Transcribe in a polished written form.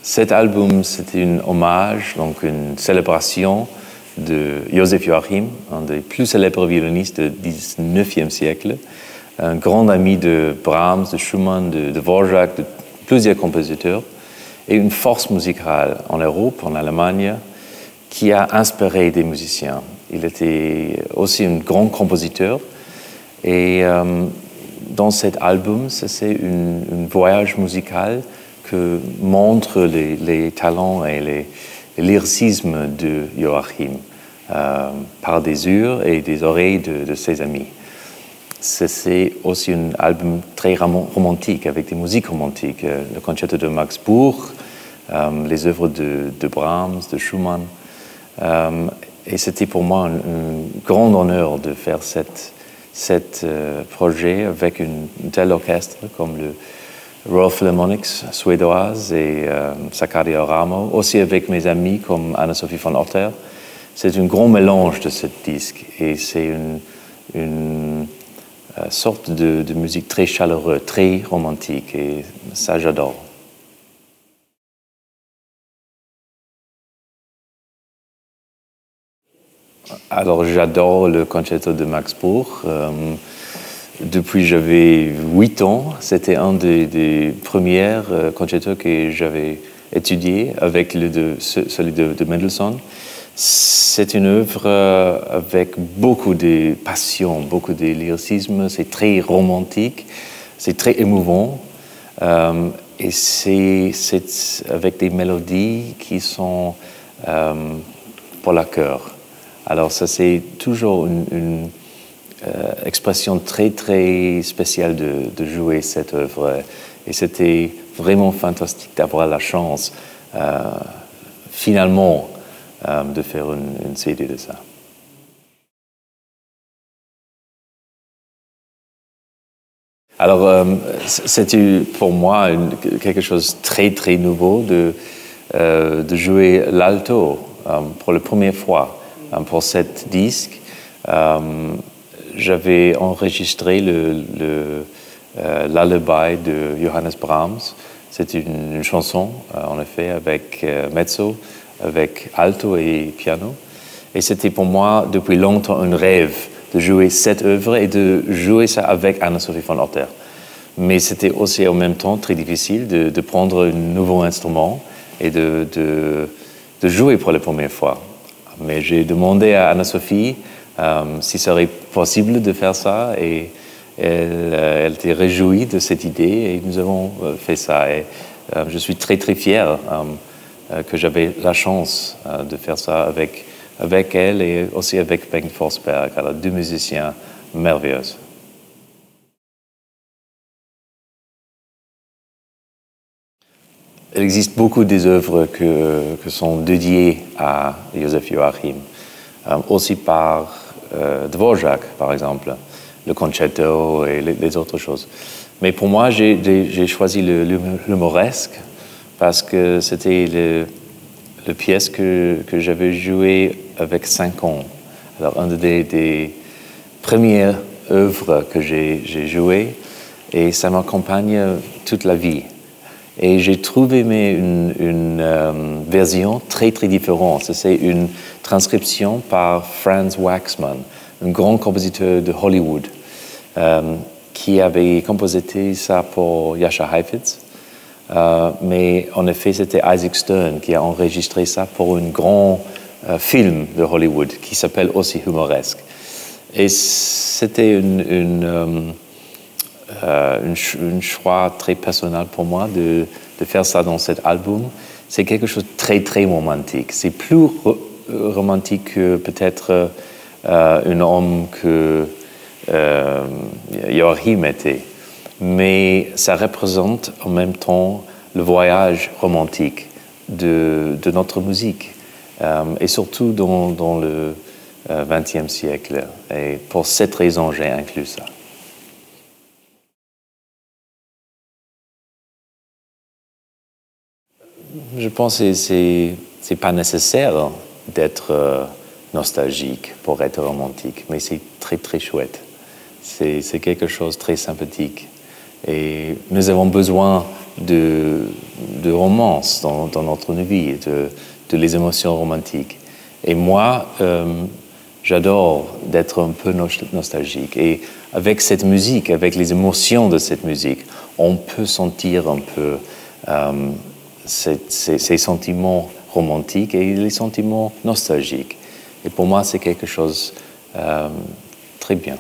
Cet album, c'était un hommage, donc une célébration de Joseph Joachim, un des plus célèbres violonistes du XIXe siècle, un grand ami de Brahms, de Schumann, de Dvorak, de plusieurs compositeurs, et une force musicale en Europe, en Allemagne, qui a inspiré des musiciens. Il était aussi un grand compositeur, et dans cet album, c'est un voyage musical que montre les talents et les lyricismes de Joachim par des yeux et des oreilles de ses amis. C'est aussi un album très romantique, avec des musiques romantiques, le concerto de Max Bruch, les œuvres de Brahms, de Schumann. Et c'était pour moi un grand honneur de faire cet projet avec un tel orchestre comme le Royal Philharmonics suédoise et Sacario Ramo, aussi avec mes amis comme Anna-Sophie von Otter. C'est un grand mélange de ce disque et c'est une sorte de musique très chaleureuse, très romantique et ça j'adore. Alors j'adore le concerto de Max Bruch. Depuis que j'avais 8 ans, c'était un des premiers concertos que j'avais étudié avec celui de Mendelssohn. C'est une œuvre avec beaucoup de passion, beaucoup de lyricisme, c'est très romantique, c'est très émouvant et c'est avec des mélodies qui sont pour le cœur. Alors ça c'est toujours une expression très très spéciale de jouer cette œuvre et c'était vraiment fantastique d'avoir la chance finalement de faire une CD de ça. Alors c'était pour moi quelque chose de très très nouveau de jouer l'alto pour la première fois pour cet disque. J'avais enregistré Lullaby de Johannes Brahms. C'est une chanson, en effet, avec mezzo, avec alto et piano. Et c'était pour moi, depuis longtemps, un rêve de jouer cette œuvre et de jouer ça avec Anna-Sophie von Otter. Mais c'était aussi en même temps très difficile de prendre un nouveau instrument et de jouer pour la première fois. Mais j'ai demandé à Anna-Sophie si ce serait possible de faire ça et elle était réjouie de cette idée et nous avons fait ça. Et je suis très très fier que j'avais la chance de faire ça avec elle et aussi avec Bengt Forsberg, alors 2 musiciens merveilleux. Il existe beaucoup des œuvres que sont dédiées à Joseph Joachim, aussi par Dvorak, par exemple, le concerto et les autres choses. Mais pour moi, j'ai choisi l'humoresque parce que c'était la pièce que j'avais jouée avec 5 ans. Alors, une des premières œuvres que j'ai jouées et ça m'accompagne toute la vie. Et j'ai trouvé une version très très différente. C'est une transcription par Franz Waxman, un grand compositeur de Hollywood, qui avait composé ça pour Jascha Heifetz. Mais en effet, c'était Isaac Stern qui a enregistré ça pour un grand film de Hollywood qui s'appelle aussi Humoresque. Et c'était un choix très personnel pour moi de faire ça dans cet album. C'est quelque chose de très très romantique. C'est plus romantique que peut-être un homme que Joachim était. Mais ça représente en même temps le voyage romantique de notre musique. Et surtout dans le XXe siècle. Et pour cette raison, j'ai inclus ça. Je pense que c'est pas nécessaire d'être nostalgique pour être romantique, mais c'est très très chouette. C'est quelque chose de très sympathique. Et nous avons besoin de de romance dans notre vie, de les émotions romantiques. Et moi, j'adore d'être un peu nostalgique. Et avec cette musique, avec les émotions de cette musique, on peut sentir un peu ces sentiments romantiques et les sentiments nostalgiques. Et pour moi, c'est quelque chose très bien.